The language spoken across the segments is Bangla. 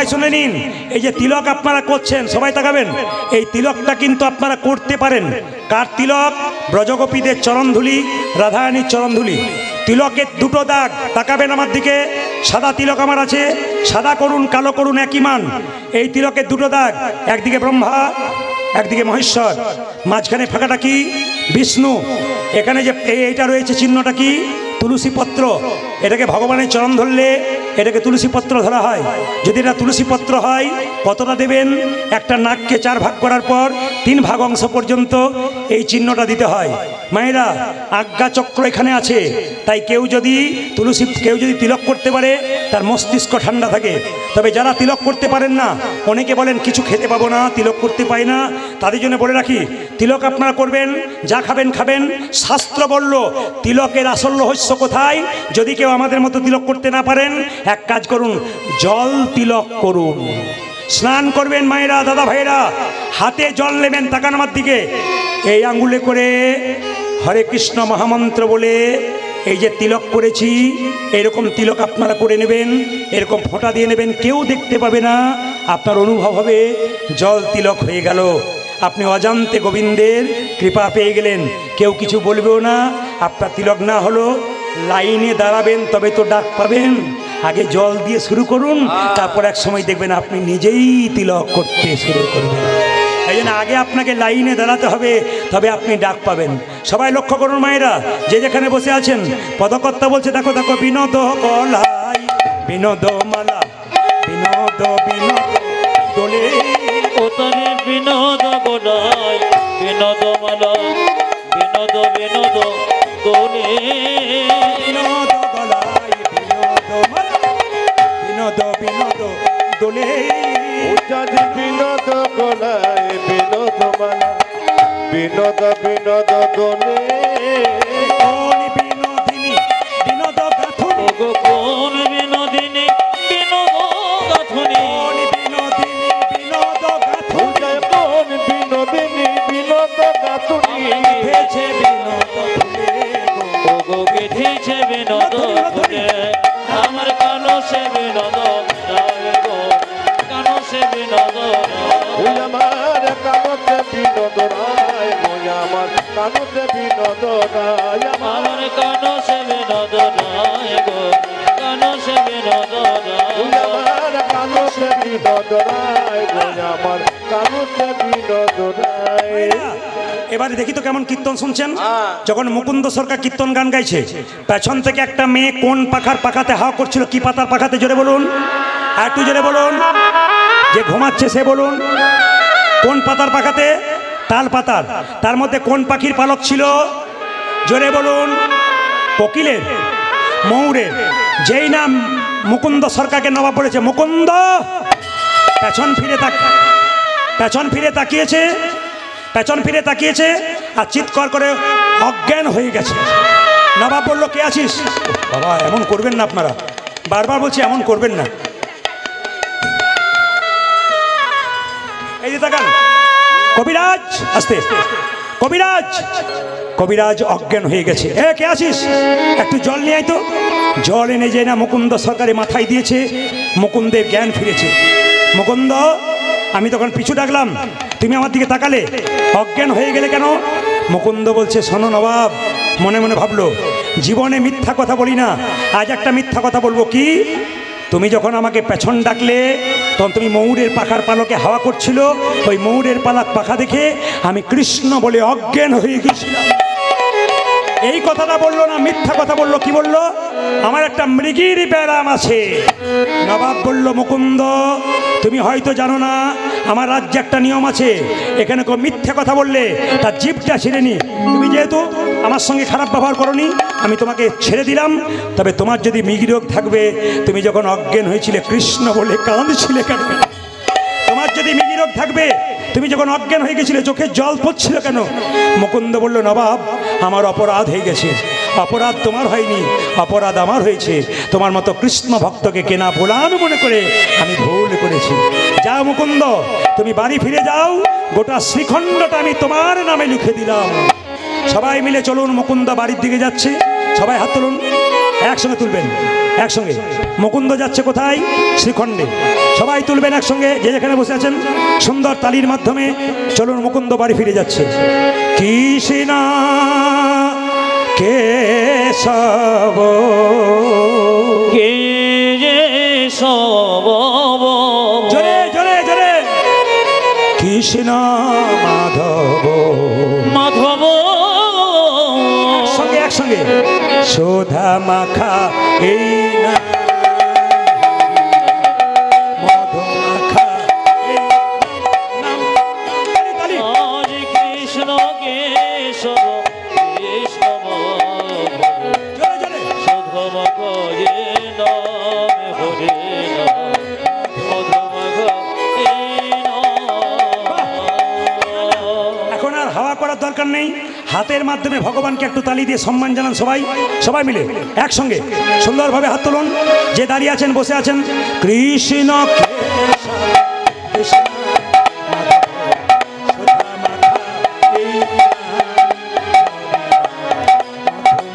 সবাই শুনে নিন, এই যে তিলক আপনারা করছেন, সবাই তাকাবেন, এই তিলকটা কিন্তু আপনারা করতে পারেন। কার তিলক? ব্রজগোপীদের চরণধুলি, রাধারানীর চরণধুলি। তিলকের দুটো দাগ, তাকাবেন আমার দিকে। সাদা তিলক আমার আছে, সাদা করুন কালো করুন একই মান। এই তিলকের দুটো দাগ, একদিকে ব্রহ্মা, একদিকে মহেশ্বর, মাঝখানে ফাঁকাটা কি? বিষ্ণু। এখানে যে এইটা রয়েছে চিহ্নটা কি? তুলসী পত্র। এটাকে ভগবানের চরণ ধরলে এটাকে তুলসী পত্র ধরা হয়। যদি এটা তুলসী পত্র হয়, কতটা দেবেন? একটা নাককে 4 ভাগ করার পর 3 ভাগ অংশ পর্যন্ত এই চিহ্নটা দিতে হয়। মায়েরা, আজ্ঞা চক্র এখানে আছে, তাই কেউ যদি তিলক করতে পারে তার মস্তিষ্ক ঠান্ডা থাকে। তবে যারা তিলক করতে পারেন না, অনেকে বলেন কিছু খেতে পাবো না, তিলক করতে পাই না, তাদের জন্য বলে রাখি, তিলক আপনারা করবেন, যা খাবেন খাবেন। শাস্ত্র বলল তিলকের আসল রহস্য কোথায়? যদি কেউ আমাদের মতো তিলক করতে না পারেন, এক কাজ করুন, জল তিলক করুন। স্নান করবেন মায়েরা, দাদা ভাইরা, হাতে জল নেবেন, তাকান আমার দিকে, এই আঙ্গুলে করে হরে কৃষ্ণ মহামন্ত্র বলে এই যে তিলক করেছি, এরকম তিলক আপনারা করে নেবেন, এরকম ফোঁটা দিয়ে নেবেন, কেউ দেখতে পাবে না, আপনার অনুভব হবে জল তিলক হয়ে গেল। আপনি অজান্তে গোবিন্দের কৃপা পেয়ে গেলেন, কেউ কিছু বলবেও না। আপনার তিলক না হলো, লাইনে দাঁড়াবেন, তবে তো ডাক পাবেন। আগে জল দিয়ে শুরু করুন, তারপর এক সময় দেখবেন আপনি নিজেই তিলক করতে শুরু করবেন। এই জন্য আগে আপনাকে লাইনে দাঁড়াতে হবে, তবে আপনি ডাক পাবেন। সবাই লক্ষ্য করুন মায়েরা, যে যেখানে বসে আছেন, পদকর্তা বলছে দেখো দেখো, বিনোদ গলাই বিনোদ মালা, বিনোদ বিনোদ দোলে, ওতরে বিনোদ গলাই বিনোদ মালা, বিনোদ বিনোদ দোলে, বিনোদ গলাই বিনোদ মালা, বিনোদ বিনোদ দোলে, বিনোদ গলায় বিনোদ মালা, বিনোদ বিনোদ দোলে, কোন বিনোদিনী বিনোদ গাথুনি, কোন বিনোদিনী বিনোদ গাথুনি, কোন বিনোদিনী বিনোদ গাথুনি, কোন বিনোদিনী বিনোদ গাথুনি, গেথেছে বিনোদ ফুলে গো, গো গেথেছে বিনোদ ফুলে, আমার কানো সে বিনোদ রায় গো, কানো সে বিনোদ রায়, আমার কানতে বিনোদ রায়, আমার কানতে বিনোদ রায়, আমার কানো সে বিনোদ রায় গো, কানো সে বিনোদ রায়, আমার কানতে বিনোদ রায়, আমার কানতে বিনোদ রায়। এবারে দেখি তো কেমন কীর্তন শুনছেন। যখন মুকুন্দ সরকার কীর্তন গান গাইছে, পেছন থেকে একটা মেয়ে কোন পাখার পাখাতে হাওয়া করছিল? কি পাতার পাখাতে? জোরে বলুন, আর একটু জোরে বলুন। যে ঘুমাচ্ছে সে বলুন, কোন পাতার পাখাতে? তাল পাতার। তার মধ্যে কোন পাখির পালক ছিল? জোরে বলুন। কোকিলের, ময়ূরের। যেই নাম মুকুন্দ সরকারকে নবাব বলেছে, মুকুন্দ পেছন ফিরে তাকিয়েছে, পেছন ফিরে তাকিয়েছে আর চিৎকার করে অজ্ঞান হয়ে গেছে। নবাব বলল, কে আছিস? বাবা এমন করবেন না আপনারা, বারবার বলছি এমন করবেন না। এই যে তাকান, কবিরাজ আসতে, কবিরাজ অজ্ঞান হয়ে গেছে। এ কে আছিস? একটু জল নিয়ে আয় তো। জল এনে যে না মুকুন্দ সরকারের মাথায় দিয়েছে, মুকুন্দের জ্ঞান ফিরেছে। মুকুন্দ, আমি তখন পিছু ডাকলাম, তুমি আমার দিকে তাকালে, অজ্ঞান হয়ে গেলে কেন? মুকুন্দ বলছে, শোনো নবাব, মনে মনে ভাবলো, জীবনে মিথ্যা কথা বলি না, আজ একটা মিথ্যা কথা বলবো। কি? তুমি যখন আমাকে পেছন ডাকলে, তখন তুমি ময়ূরের পাখার পালকে হাওয়া করছিল, ওই ময়ূরের পাখা দেখে আমি কৃষ্ণ বলে অজ্ঞান হয়ে গেছিলাম। এই কথাটা বললো না, মিথ্যা কথা বললো। কি বললো? আমার একটা মৃগীর ব্যারাম আছে। নবাব বলল, মুকুন্দ তুমি হয়তো জানো না, আমার রাজ্যে একটা নিয়ম আছে, এখানে কেউ মিথ্যা কথা বললে তার জিভটা ছিঁড়ে নি। তুমি যেহেতু আমার সঙ্গে খারাপ ব্যবহার করনি, আমি তোমাকে ছেড়ে দিলাম। তবে তোমার যদি মৃগী রোগ থাকবে, তুমি যখন অজ্ঞান হয়েছিলে কৃষ্ণ বলে কাঁদছিলে কেন? তোমার যদি মৃগী রোগ থাকবে, তুমি যখন অজ্ঞান হয়ে গেছিলে চোখে জল পড়ছিল কেন? মুকুন্দ বলল, নবাব আমার অপরাধ হয়ে গেছে। অপরাধ তোমার হয়নি, অপরাধ আমার হয়েছে। তোমার মতো কৃষ্ণ ভক্তকে কেনা গোলাম মনে করে আমি ভুল করেছি। যাও মুকুন্দ, তুমি বাড়ি ফিরে যাও, গোটা শ্রীখণ্ডটা আমি তোমার নামে লিখে দিলাম। সবাই মিলে চলুন, মুকুন্দ বাড়ির দিকে যাচ্ছে। সবাই হাত তুলুন, একসঙ্গে তুলবেন। একসঙ্গে। মুকুন্দ যাচ্ছে কোথায়? শ্রীখণ্ডে। সবাই তুলবেন একসঙ্গে, যে যেখানে বসে আছেন সুন্দর তালির মাধ্যমে। চলুন, মুকুন্দ বাড়ি ফিরে যাচ্ছে। কৃষ্ণ কেশব কেশব, জোরে জোরে জোরে, কৃষ্ণ মাধব মাধব, একসঙ্গে একসঙ্গে, সুধা মাখা এই না, মধু মাখা এই নাম। তালি, তালি। হরে কৃষ্ণ কেশব কেশব, জোরে জোরে। সুধম গয়ে নামে হরে নাম, মধুম গয়ে নাম। এখন আর হাওয়া করার দরকার নেই, হাতের মাধ্যমে ভগবানকে একটু তালি দিয়ে সম্মান জানান সবাই। সবাই মিলে একসঙ্গে সুন্দরভাবে হাত তুলুন। যে দাঁড়িয়ে আছেন, বসে আছেন, কৃষ্ণ কেশব, কৃষ্ণ মাধব, সুধা মাখা এই নাম, মধু মাখা এই নাম,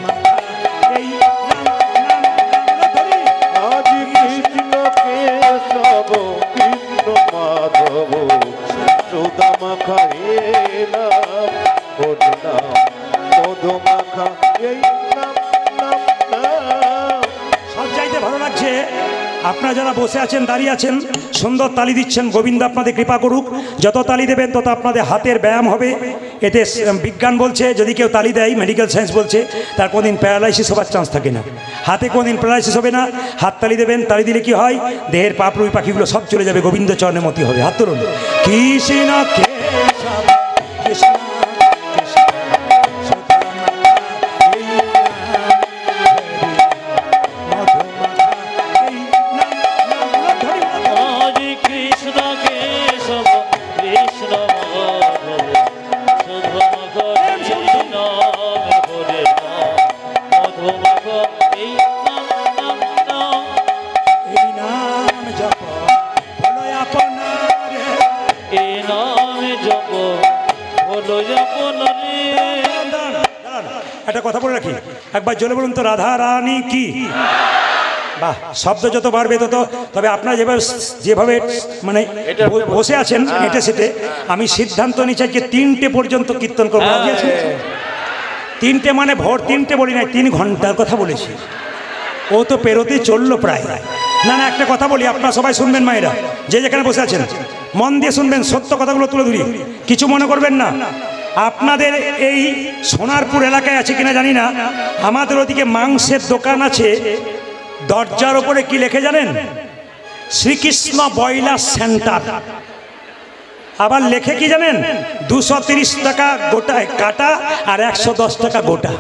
নাম, নাম ধরি। আজ কৃষ্ণ কেশব কৃষ্ণ মাধব সুদা মাখা এই নাম, হরি নাম, মধু মাখা এই নাম, নাম, নাম। সব চাইতে ভালো লাগছে আপনারা যারা বসে আছেন, দাঁড়িয়ে আছেন, সুন্দর তালি দিচ্ছেন। গোবিন্দ আপনাদের কৃপা করুক। যত তালি দেবেন তত আপনাদের হাতের ব্যায়াম হবে। এতে বিজ্ঞান বলছে যদি কেউ তালি দেয়, মেডিকেল সায়েন্স বলছে, তার কোনোদিন প্যারালাইসিস হবার চান্স থাকে না। হাতে কোনোদিন প্যারালাইসিস হবে না। হাত তালি দেবেন। তালি দিলে কি হয়? দেহের পাপ রুই পাখিগুলো সব চলে যাবে, গোবিন্দ চরণে মতি হবে। হাত তুলুন। কৃষ্ণ কেশব কৃষ্ণ কৃষ্ণ সুধা মাখা এই নাম, মধু মাখা এই নাম, নাম, ধরি, ধরি। হরে কৃষ্ণ কেশব কৃষ্ণ মাধব, সুধম গয়ে নামে হরে নাম, মধুম গয়ে নাম, নাম। এই নাম জপ হলো আপনার। এই নাম জপ হলো আপনারে। একটা কথা বলে রাখি, একবার জোরে বলুন তো, রাধা রানী কি? বাহ, শব্দ যত বাড়বে তত। তবে আপনারা যেভাবে যেভাবে মানে বসে আছেন এটা সেটে, আমি সিদ্ধান্ত নিচ্ছি যে 3টে পর্যন্ত কীর্তন করবো। রাজি আছেন? 3টে মানে ভোর 3টে বলি নাই, 3 ঘন্টার কথা বলেছি। ও তো পেরোতে চললো প্রায়। না না, একটা কথা বলি, আপনারা সবাই শুনবেন। মায়েরা যে যেখানে বসে আছেন মন দিয়ে শুনবেন, সত্য কথাগুলো তুলে ধরি, কিছু মনে করবেন না। আপনাদের এই সোনারপুর এলাকায় আছে কিনা জানি না, আমাদের ওদিকে মাংসের দোকান আছে, দরজার ওপরে কি লেখে জানেন? Srikrishna broiler centre. আবার লেখে কি জানেন? 230 টাকা গোটায় কাটা আর 110 টাকা গোটা।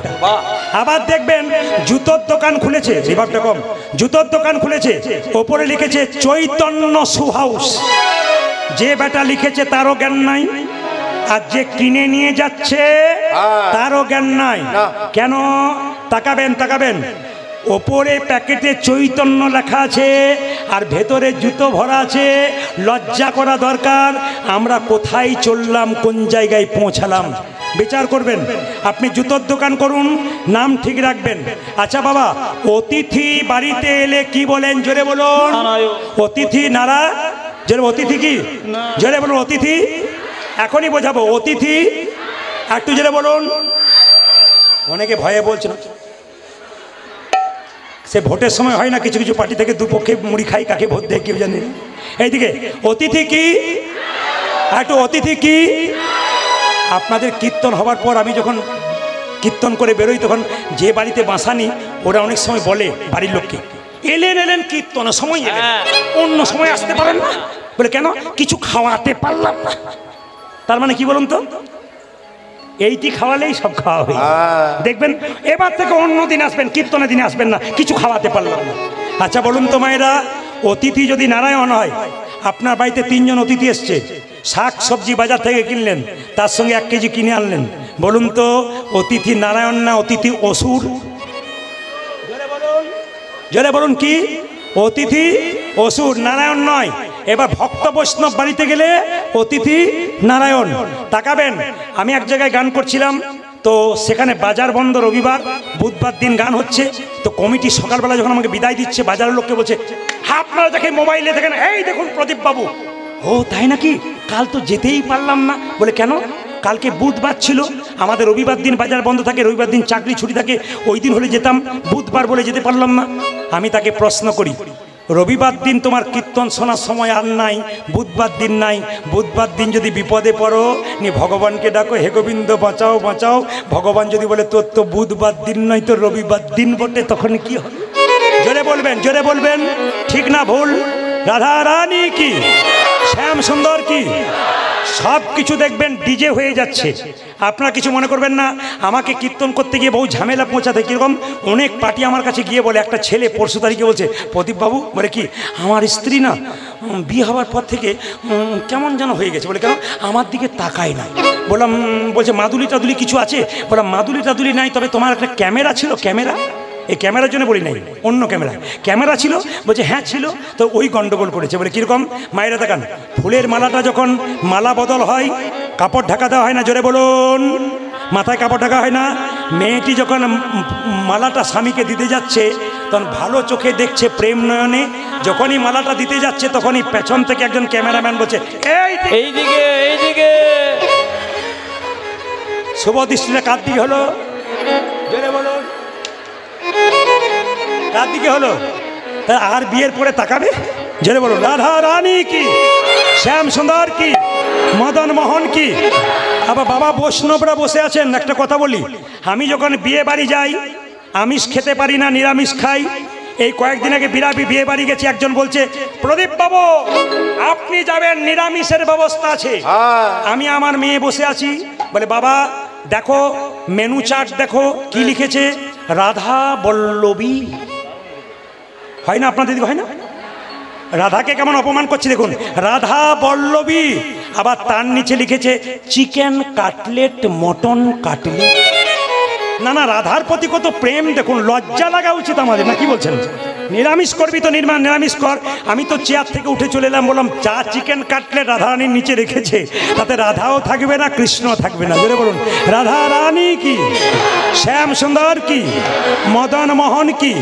আবার দেখবেন জুতোর দোকান খুলেছে, রিভাবটা কম, জুতোর দোকান খুলেছে, ওপরে লিখেছে চৈতন্য শু হাউস। যে বেটা লিখেছে তারও জ্ঞান নাই, আর যে কিনে নিয়ে যাচ্ছে তারও জ্ঞান নাই। কেন? তাকাবেন তাকাবেন, ওপরে প্যাকেটে চৈতন্য লেখা আছে আর ভেতরে জুতো ভরা আছে। লজ্জা করা দরকার। আমরা কোথায় চললাম, কোন জায়গায় পৌঁছালাম, বিচার করবেন। আপনি জুতোর দোকান করুন, নাম ঠিক রাখবেন। আচ্ছা বাবা, অতিথি বাড়িতে এলে কি বলেন? জোরে বলুন। অতিথি নারা, জোরে। অতিথি কি? জোরে বলুন। অতিথি এখনই বোঝাবো। অতিথি একটু জোরে বলুন। অনেকে ভয়ে বলছেন, সে ভোটের সময় হয় না, কিছু কিছু পার্টি থেকে দুপক্ষে মুড়ি খাই, কাকে ভোট দেয় কেউ জানে। এইদিকে অতিথি কি? একটু অতিথি কি? আপনাদের কীর্তন হবার পর আমি যখন কীর্তন করে বেরোই, তখন যে বাড়িতে বাসানি ওরা অনেক সময় বলে বাড়ির লোককে, এলেন এলেন কীর্তনের সময় এলেন, অন্য সময় আসতে পারেন না। বলে কেন? কিছু খাওয়াতে পারলাম না। তার মানে কি বলুন তো? এইটি খাওয়ালেই সব খাওয়া হয়ে দেখবেন। এবার থেকে অন্য দিন আসবেন, কীর্তনের দিনে আসবেন না, কিছু খাওয়াতে পারলাম না। আচ্ছা বলুন তো মায়েরা, অতিথি যদি নারায়ণ হয়, আপনার বাড়িতে 3 জন অতিথি এসছে, শাক সবজি বাজার থেকে কিনলেন, তার সঙ্গে 1 কেজি কিনে আনলেন, বলুন তো অতিথি নারায়ণ না অতিথি অসুর? জোরে বলুন কি? অতিথি অসুর, নারায়ণ নয়। এবার ভক্ত বৈষ্ণব বাড়িতে গেলে অতিথি নারায়ণ। তাকাবেন, আমি এক জায়গায় গান করছিলাম, তো সেখানে বাজার বন্ধ, রবিবার বুধবার দিন গান হচ্ছে। তো কমিটি সকালবেলা যখন আমাকে বিদায় দিচ্ছে, বাজারের লোককে বলছে, আপনারা দেখেন মোবাইলে দেখেন, এই দেখুন প্রদীপ বাবু। ও তাই নাকি, কাল তো যেতেই পারলাম না। বলে কেন? কালকে বুধবার ছিল, আমাদের রবিবার দিন বাজার বন্ধ থাকে, রবিবার দিন চাকরি ছুটি থাকে, ওই দিন হলে যেতাম, বুধবার বলে যেতে পারলাম না। আমি তাকে প্রশ্ন করি, রবিবার দিন তোমার কীর্তন শোনার সময় আর নাই, বুধবার দিন নাই, বুধবার দিন যদি বিপদে পড়ো নি ভগবানকে ডাকো, হে গোবিন্দ বাঁচাও বাঁচাও, ভগবান যদি বলে তোর তো বুধবার দিন নয় তো রবিবার দিন বটে, তখন কি হবে? জোরে বলবেন, জোরে বলবেন, ঠিক না ভুল? রাধা রানী কি, শ্যাম সুন্দর কি, সব কিছু দেখবেন ডিজে হয়ে যাচ্ছে। আপনারা কিছু মনে করবেন না। আমাকে কীর্তন করতে গিয়ে বহু ঝামেলা পৌঁছাতে, কীরকম অনেক পার্টি আমার কাছে গিয়ে বলে, একটা ছেলে পরশু তারিখে বলছে, প্রদীপবাবু বলে কি, আমার স্ত্রী না বিয়ে হওয়ার পর থেকে কেমন যেন হয়ে গেছে। বলে কেন? আমার দিকে তাকায় না। বললাম, বলছে মাদুলি টাদুলি কিছু আছে? বললাম মাদুলি টাদুলি নাই, তবে তোমার একটা ক্যামেরা ছিল। ক্যামেরা? এই ক্যামেরার জন্য বলি নাই, অন্য ক্যামেরা ছিল। বলছে হ্যাঁ ছিল। তো ওই গন্ডগোল করেছে। বলে কীরকম? মায়েরা দেখান, ফুলের মালাটা যখন মালা বদল হয়, কাপড় ঢাকা দেওয়া হয় না, জোরে বলুন, মাথায় কাপড় ঢাকা হয় না। মেয়েটি যখন মালাটা স্বামীকে দিতে যাচ্ছে, তখন ভালো চোখে দেখছে প্রেম নয়নে। যখনই মালাটা দিতে যাচ্ছে, তখনই পেছন থেকে একজন ক্যামেরাম্যান বলছে, এইদিকে এইদিকে। শুভ দৃষ্টিটা কার দিকে হলো? জোরে বলুন, কার দিকে হলো? আর বিয়ের পরে তাকাবে? জোরে বলুন, রাধা রানী কি, শ্যাম সুন্দর কি, মদন মোহন কি। আবার বাবা বৈষ্ণবরা বসে আছেন। একটা কথা বলি, আমি যখন বিয়ে বাড়ি যাই, আমিষ খেতে পারি না, নিরামিষ খাই। এই কয়েকদিন আগে বিয়ে বাড়ি গেছি, একজন বলছে, প্রদীপ বাবু আপনি যাবেন, নিরামিষের ব্যবস্থা আছে। আমি আমার মেয়ে বসে আছি, বলে বাবা দেখো মেনু চার্ট দেখো, কি লিখেছে, রাধা বল্লভী। হয় না আপনাদের দিকে? হয় না? রাধাকে কেমন অপমান করছে দেখুন, রাধা বল্লভী। আবার তার নিচে লিখেছে চিকেন কাটলেট, মটন কাটলেট। না না, রাধার প্রতি কত প্রেম দেখুন, লজ্জা লাগা উচিত আমাদের, না কি বলছেন? নিরামিষ করবি তো নিরামিষ কর। আমি তো চেয়ার থেকে উঠে চলে এলাম, বললাম চা চিকেন কাটলেট রাধারানীর নিচে রেখেছে, তাতে রাধাও থাকবে না, কৃষ্ণও থাকবে না। জোরে বলুন, রাধা রানী কি, শ্যাম সুন্দর কি, মদন মোহন কি।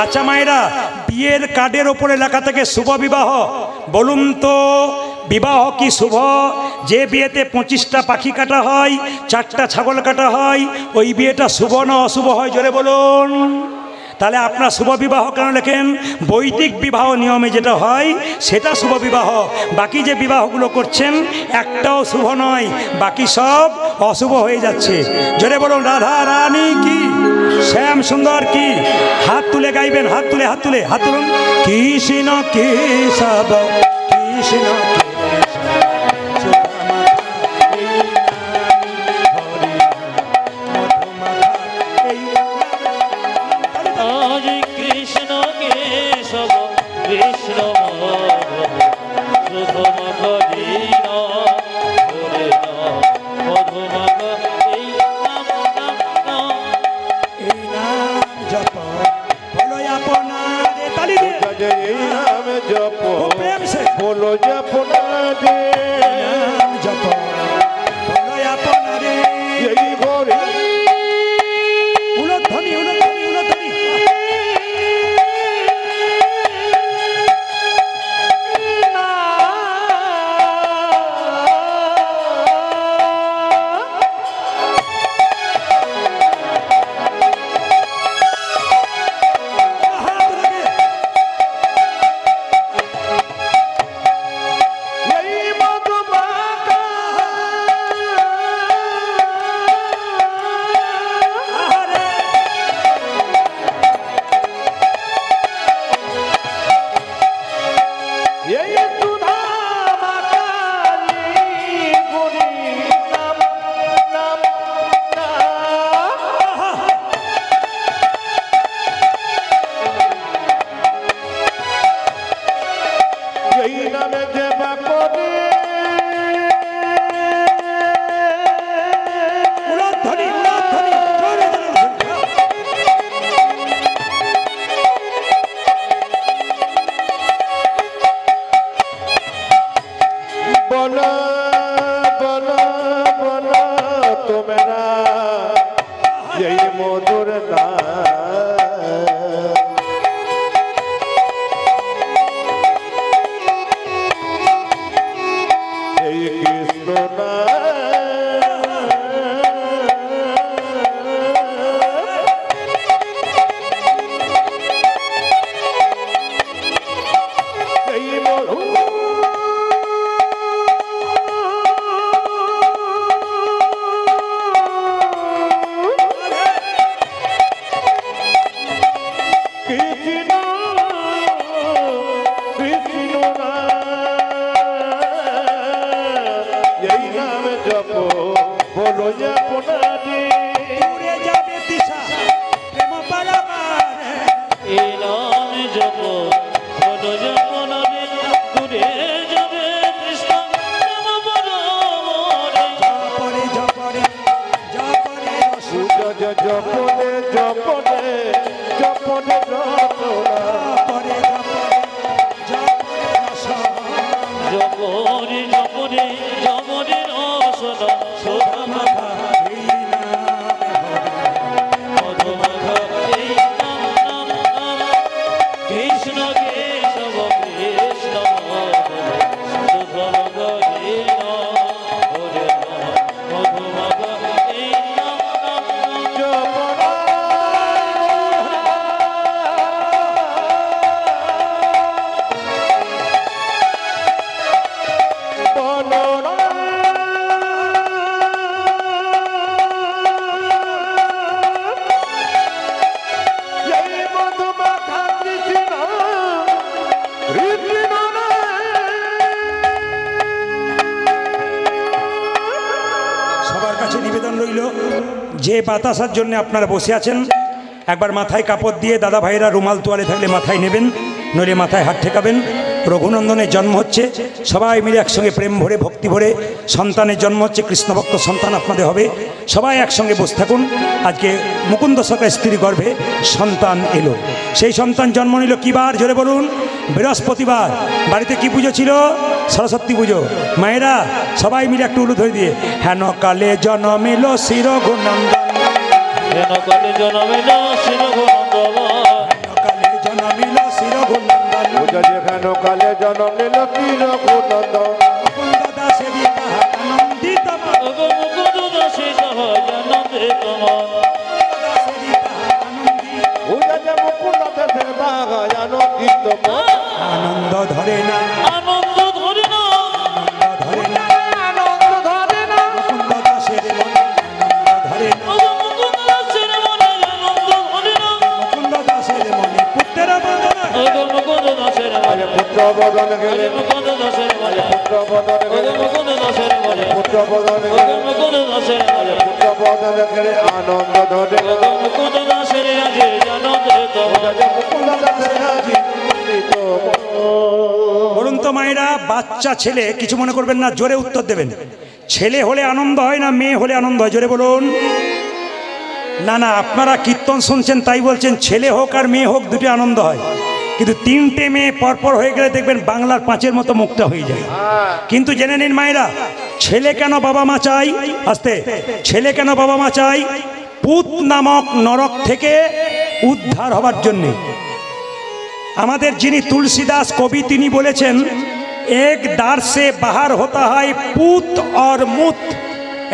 আচ্ছা মায়েরা, বিয়ের কার্ডের ওপরে লেখা থাকে শুভ বিবাহ। বলুন তো বিবাহ কি শুভ? যে বিয়েতে 25টা পাখি কাটা হয়, 4টা ছাগল কাটা হয়, ওই বিয়েটা শুভ না অশুভ হয়? জোরে বলুন। তাহলে আপনার শুভ বিবাহ কেন লেখেন? বৈদিক বিবাহ নিয়মে যেটা হয় সেটা শুভ বিবাহ। বাকি যে বিবাহগুলো করছেন একটাও শুভ নয়, বাকি সব অশুভ হয়ে যাচ্ছে। জোরে বলুন, রাধা রানী কি, শ্যাম সুন্দর কি। হাত তুলে গাইবেন, হাত তুলে, হাত তুলে, হাত তুলুন। কৃষ্ণ কেশব কৃষ্ণ बोलो जपना না এই মরু কৃষ্ণ কৃষ্ণ এই নামে জপ বলো আপনারে উড়ে যাবে দিশা প্রেম পারাবারে এই নামে জপ বলো যমনরে দূরে যাবে কৃষ্ণ প্রেম পরমরে। জপরে জপরে জপরে রসুল জপনে জপনে জপনে রসনা জপরে জপরে জপরে রসল জপরে জপরে জপরে রসন সোধা মাখা এই নামে মধু মাখা এই নাম নাম নাম কৃষ্ণ কেশব কৃষ্ণ সুধম গরে হরে মধু মাখা এই নাম নাম নাম সবার কাছে নিবেদন রইল, যে বাতাসার জন্য আপনারা বসে আছেন একবার মাথায় কাপড় দিয়ে দাদা ভাইরা রুমাল তোয়ালে থাকলে মাথায় নেবেন, নইলে মাথায় হাত ঠেকাবেন। রঘুনন্দনের জন্ম হচ্ছে, সবাই মিলে একসঙ্গে প্রেম ভরে ভক্তি ভরে সন্তানের জন্ম হচ্ছে, কৃষ্ণভক্ত সন্তান আপনাদের হবে। সবাই একসঙ্গে বসে থাকুন। আজকে মুকুন্দ সরকার স্ত্রী গর্ভে সন্তান এলো। সেই সন্তান জন্ম নিল কী বার জোরে বলুন? বৃহস্পতিবার। বাড়িতে কি পুজো ছিল? সরস্বতী পুজো। মায়েরা সবাই মিলে একটু উলু ধরে দিয়ে হেন কালে জন্ম এলো শির রঘুনন্দন, হেন কালে জনমিল শির রঘুনন্দন, কালে জন্ম এলো শির রঘুনন্দন, যেখানে কালে জন্ম নিল কি রঘুনন্দন মুকুন্দ দাসে বিবাহ আনন্দিত মন, মুকুন্দ দাসে সহজানন্দে তোমার দাসে বিবাহ আনন্দিত। পূজা যে মুকুন্দ দেশের বাঘা জানো কিন্তু আনন্দ ধরে না, আনন্দ ধরে না আনন্দ ধরে না, আনন্দ ধরে না মুকুন্দ দাসের মনে আনন্দ ধরে না, মুকুন্দ দাসের মনে আনন্দ ধরে না মুকুন্দ দাসের মনে পুত্রের বদন, মুকুন্দ দাসের মনে পুত্র বদন গেলে মুকুন্দ দাসের মনে পুত্র বদন গেলে মুকুন্দ দাসের মনে পুত্র বদন গেলে মুকুন্দ দাসের মনে পুত্র বদন গেলে আনন্দ ধরে মুকুন্দ দাসের রাজে আনন্দে তোমার মুকুন্দ দাসের আজি বলুন তো মায়েরা, বাচ্চা ছেলে কিছু মনে করবেন না, জোরে উত্তর দেবেন। ছেলে হলে আনন্দ হয় না মেয়ে হলে আনন্দ হয়? জোরে বলুন। না না, আপনারা কীর্তন শুনছেন তাই বলছেন, ছেলে হোক আর মেয়ে হোক দুটো আনন্দ হয়। কিন্তু তিনটে মেয়ে পরপর হয়ে গেলে দেখবেন বাংলার পাঁচের মতো মুখটা হয়ে যায়। কিন্তু জেনে নিন মায়েরা, ছেলে কেন বাবা মা চাই? আস্তে, ছেলে কেন বাবা মা চাই? পুত নামক নরক থেকে উদ্ধার হবার জন্যে। আমাদের যিনি তুলসীদাস কবি তিনি বলেছেন, এক দ্বার সে বাহার হতা হয় পুত और মুত।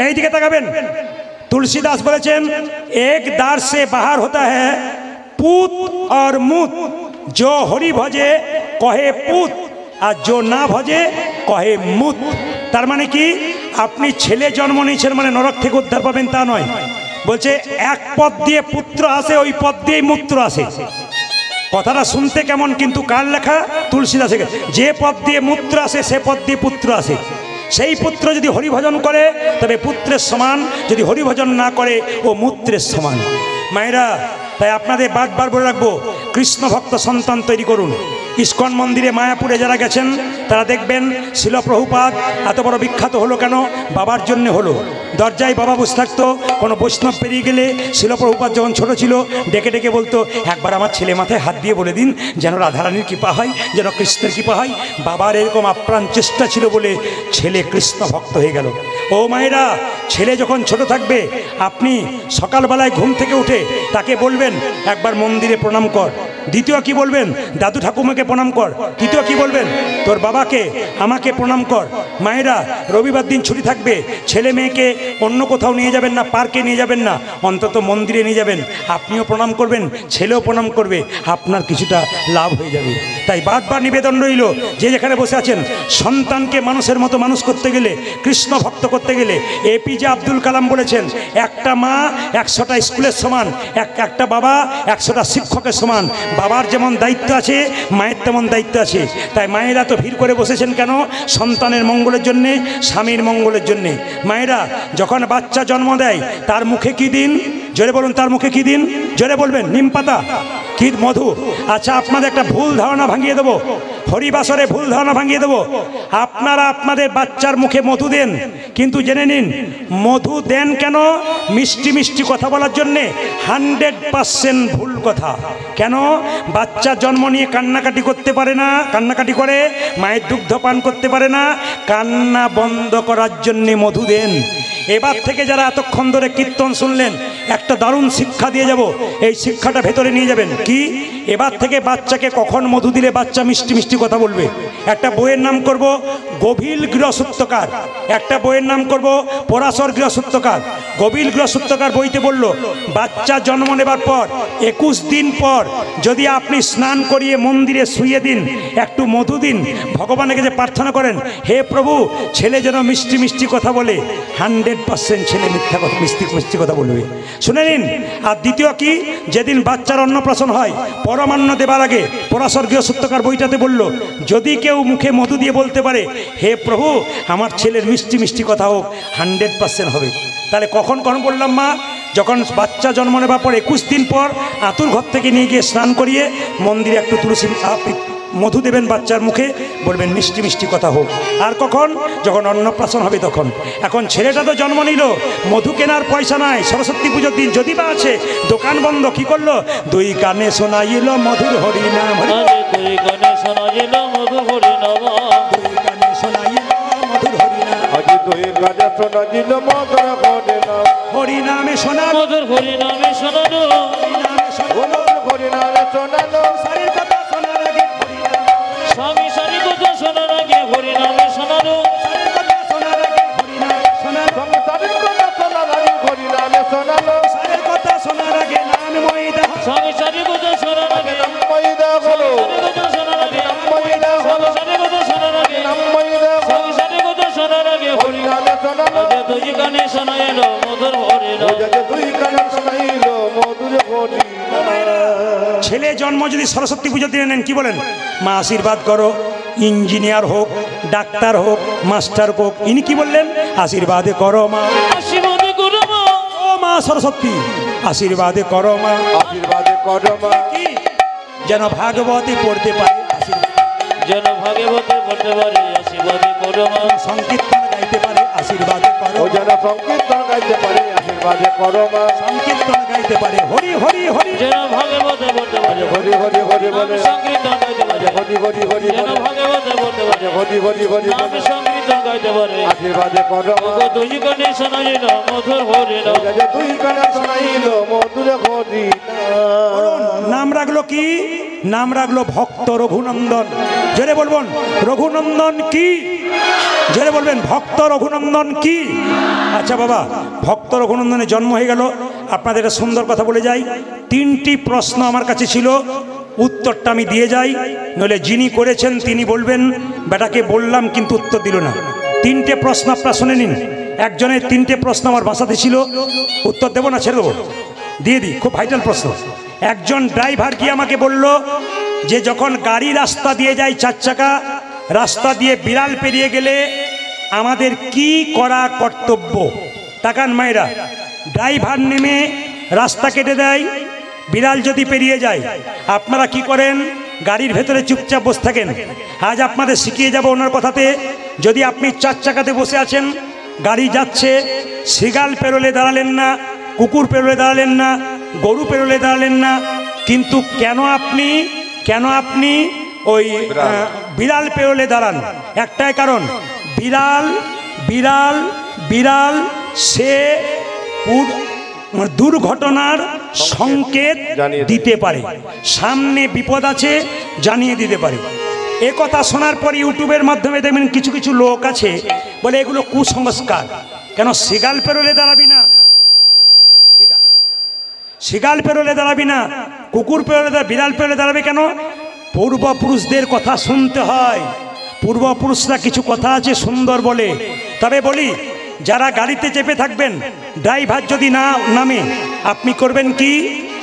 এইদিকে তাকাবেন, তুলসীদাস বলেছেন এক দ্বার সে বাহার হতা হ্যায় পুত और মুত, जो হরি ভজে কহে পুত আর जो না ভজে কহে মুত। তার মানে কি, আপনি ছেলে জন্ম নিয়েছেন মানে নরক থেকে উদ্ধার পাবেন তা নয়। বলছে এক পথ দিয়ে পুত্র আসে, ওই পথ দিয়েই মূত্র আসে। কথাটা শুনতে কেমন, কিন্তু কার লেখা? তুলসীদাসের। যে পথ দিয়ে মূত্র আসে সে পথ দিয়ে পুত্র আসে। সেই পুত্র যদি হরিভজন করে তবে পুত্রের সমান, যদি হরিভজন না করে ও মূত্রের সমান। মায়েরা, তাই আপনাদের বারবার বলে রাখবো, কৃষ্ণ ভক্ত সন্তান তৈরি করুন। ইস্কন মন্দিরে মায়াপুরে যারা গেছেন তারা দেখবেন শিল প্রভুপাদ এত বড় বিখ্যাত হলো কেন? বাবার জন্য হলো। দরজায় বাবা বসে থাকতো, কোনো বৈষ্ণব পেরিয়ে গেলে শিল প্রভুপাদ যখন ছোট ছিল ডেকে ডেকে বলতো, একবার আমার ছেলে মাথায় হাত দিয়ে বলে দিন যেন রাধারানীর কৃপা হয়, যেন কৃষ্ণের কৃপা হয়। বাবার এরকম আপ্রাণ চেষ্টা ছিল বলে ছেলে কৃষ্ণ ভক্ত হয়ে গেল। ও মায়েরা, ছেলে যখন ছোট থাকবে আপনি সকালবেলায় ঘুম থেকে উঠে তাকে বলবেন একবার মন্দিরে প্রণাম কর। দ্বিতীয় কি বলবেন? দাদু ঠাকুমাকে প্রণাম কর। তৃতীয় কি বলবেন? তোর বাবাকে আমাকে প্রণাম কর। মায়েরা রবিবার দিন ছুটি থাকবে, ছেলে মেয়েকে অন্য কোথাও নিয়ে যাবেন না, পার্কে নিয়ে যাবেন না, অন্তত মন্দিরে নিয়ে যাবেন। আপনিও প্রণাম করবেন, ছেলেও প্রণাম করবে, আপনার কিছুটা লাভ হয়ে যাবে। তাই বারবার নিবেদন রইল, যে যেখানে বসে আছেন, সন্তানকে মানুষের মতো মানুষ করতে গেলে, কৃষ্ণ ভক্ত করতে গেলে, এপিজে আব্দুল কালাম বলেছেন, একটা মা 100টা স্কুলের সমান, একটা বাবা 100টা শিক্ষকের সমান। বাবার যেমন দায়িত্ব আছে, মায়ের তেমন দায়িত্ব আছে। তাই মায়েরা তো ভিড় করে বসেছেন কেন? সন্তানের মঙ্গলের জন্যে, স্বামীর মঙ্গলের জন্যে। মায়েরা যখন বাচ্চা জন্ম দেয়, তার মুখে কি দিন? জোরে বলুন, তার মুখে কি দিন? জোরে বলবেন। নিম পাতা কি? মধু। আচ্ছা, আপনাদের একটা ভুল ধারণা ভাঙিয়ে দেবো, হরিবাসরে ভুল ধারণা ভাঙিয়ে দেবো। আপনারা আপনাদের বাচ্চার মুখে মধু দেন, কিন্তু জেনে নিন মধু দেন কেন? মিষ্টি মিষ্টি কথা বলার জন্যে। 100% ভুল কথা। কেন? বাচ্চা জন্ম নিয়ে কান্নাকাটি করতে পারে না, কান্নাকাটি করে, মায়ের দুগ্ধ পান করতে পারে না, কান্না বন্ধ করার জন্যে মধু দেন। এবার থেকে যারা এতক্ষণ ধরে কীর্তন শুনলেন, একটা দারুণ শিক্ষা দিয়ে যাব। এই শিক্ষাটা ভেতরে নিয়ে যাবেন। কি? এবার থেকে বাচ্চাকে কখন মধু দিলে বাচ্চা মিষ্টি মিষ্টি কথা বলবে। একটা বইয়ের নাম করব গভীর গৃহসূত্রকার, একটা বইয়ের নাম করব পরাশর গৃহসূত্রকার। গভীর গৃহসূত্রকার বইতে বলল, বাচ্চা জন্ম নেবার পর 21 দিন পর যদি আপনি স্নান করিয়ে মন্দিরে শুইয়ে দিন, একটু মধু দিন, ভগবানের কাছে প্রার্থনা করেন, হে প্রভু ছেলে যেন মিষ্টি মিষ্টি কথা বলে, 100% ছেলে মিথ্যা কথা, মিষ্টি মিষ্টি কথা বলবে। শুনে নিন। আর দ্বিতীয় কি? যেদিন বাচ্চার অন্নপ্রাশন হয়, পরমান্ন দেবার আগে পরাশর গৃহসূত্রকার বইটাতে বলল, যদি কেউ মুখে মধু দিয়ে বলতে পারে, হে প্রভু আমার ছেলের মিষ্টি মিষ্টি কথা হোক, 100% হবে। তাহলে কখন কখন বললাম মা? যখন বাচ্চা জন্ম নেবার পর 21 দিন পর আতুর ঘর থেকে নিয়ে গিয়ে স্নান করিয়ে মন্দিরে একটু তুলসী মধু দেবেন বাচ্চার মুখে, বলবেন মিষ্টি মিষ্টি কথা হোক। আর কখন? যখন অন্নপ্রাশন হবে তখন। এখন ছেলেটা তো জন্ম নিল, মধু কেনার পয়সা নাই, সরস্বতী পুজোর দিন যদি বা আছে, দোকান বন্ধ। কি করলো? দুই কানে শোনাইল মধুর হরিনাম, দুই কানে শোনাইল মধুর হরিনাম, দুই কানে শোনাইল মধুর হরিনাম, আজি দুই কানে শোনাইল মধুর হরিনাম, হরিনামে শোনা, মধুর হরিনামে শোনানো, হরিনামে শোনা, হরিনামে শোনালো, সারির কথা শোনার আগে হরিনাম, স্বামী সারি কথা শোনার আগে হরিনামে শোনানো, সারির কথা শোনার আগে হরিনাম শোনা, সংসারের কথা শোনার আগে হরিনামে শোনালো, সারির কথা শোনার আগে নাম ময়দা, স্বামী সারি কথা শোনার আগে, নাম ময়দা হলো, কথা শোনার আগে, নাম ময়দা হলো, সারি কথা শোনার আগে, নাম ময়দা হলো, সারি কথা শোনার আগে হরিনামে শোনালো, দুই কানে শোনাইল মধুর হরিনাম। দুই কানে শোনাইল মধুর হরিনাম। ছেলে জন্ম যদি সরস্বতী পুজো দিয়ে নেন, কি বলেন? মা আশীর্বাদ করো, ইঞ্জিনিয়ার হোক, ডাক্তার হোক, মাস্টার হোক, ইনি কি বললেন? আশীর্বাদে করো মা, আশীর্বাদ করো মা, ও মা সরস্বতী আশীর্বাদে করো মা, আশীর্বাদে করো মা, কি যেন ভাগবতে পড়তে পারে, যেন ভাগবতে পড়তে পারে, আশীর্বাদ করো মা, সংকীর্তন গাইতে পারে, আশীর্বাদে করো, ও যেন সংকীর্তন গাইতে পারে, আশীর্বাদে করো মা, সংকীর্তন গাইতে পারে, হরি হরি হরি, যেন ভাগবতে পড়তে পারে, হরি হরি হরি বলে, সংকীর্তন গাইতে পারে, হরি হরি হরি যেন বলে, ভাগবতে পড়তে পারে, হরি হরি হরি নাম বলে, সংকীর্তন গাইতে পারে, আশীর্বাদে করো মা, দুই কানে শোনাইল মধুর হরিনাম। দুই কানে শোনাইল মধুর হরিনাম। নাম রাখলো কি? নাম রাখলো ভক্ত রঘুনন্দন। জোরে বলবেন রঘুনন্দন কি? জোরে বলবেন ভক্ত রঘুনন্দন কি? আচ্ছা বাবা, ভক্ত রঘুনন্দনের জন্ম হয়ে গেল। আপনাদের একটা সুন্দর কথা বলে যাই, 3টি প্রশ্ন আমার কাছে ছিল, উত্তরটা আমি দিয়ে যাই, নইলে যিনি করেছেন তিনি বলবেন বেটাকে বললাম কিন্তু উত্তর দিল না। 3টে প্রশ্ন আপনারা শুনে নিন। একজনের 3টে প্রশ্ন আমার বাসাতে ছিল, উত্তর দেবো না ছেড়ে দেবো? দিয়ে দিই, খুব ভাইটাল প্রশ্ন। একজন ড্রাইভার গিয়ে আমাকে বলল যে যখন গাড়ি রাস্তা দিয়ে যায় 4 চাকা, রাস্তা দিয়ে বিড়াল পেরিয়ে গেলে আমাদের কি করা কর্তব্য? তাকান মায়েরা, ড্রাইভার নেমে রাস্তা কেটে দেয়, বিড়াল যদি পেরিয়ে যায় আপনারা কি করেন? গাড়ির ভেতরে চুপচাপ বসে থাকেন। আজ আপনাদের শিখিয়ে যাব ওনার কথাতে। যদি আপনি 4 চাকাতে বসে আছেন, গাড়ি যাচ্ছে, শিগাল পেরোলে দাঁড়ালেন না, কুকুর পেরোলে দাঁড়ালেন না, গরু পেরোলে দাঁড়ালেন না, কিন্তু কেন আপনি ওই বিড়াল পেরোলে দাঁড়ান? একটাই কারণ, বিড়াল বিড়াল বিড়াল সে মানে দুর্ঘটনার সংকেত দিতে পারে, সামনে বিপদ আছে জানিয়ে দিতে পারে। এ কথা শোনার পর ইউটিউবের মাধ্যমে দেখবেন কিছু কিছু লোক আছে বলে এগুলো কুসংস্কার। কেন সিগাল পেরোলে দাঁড়াবি না, সিগাল পেরোলে দাঁড়াবি না, কুকুর পেরোলে বিড়াল পেরোলে দাঁড়াবে কেন? পূর্বপুরুষদের কথা শুনতে হয়। পূর্বপুরুষরা কিছু কথা আছে সুন্দর বলে। তবে বলি, যারা গাড়িতে চেপে থাকবেন, ড্রাইভার যদি না নামে, আপনি করবেন কি?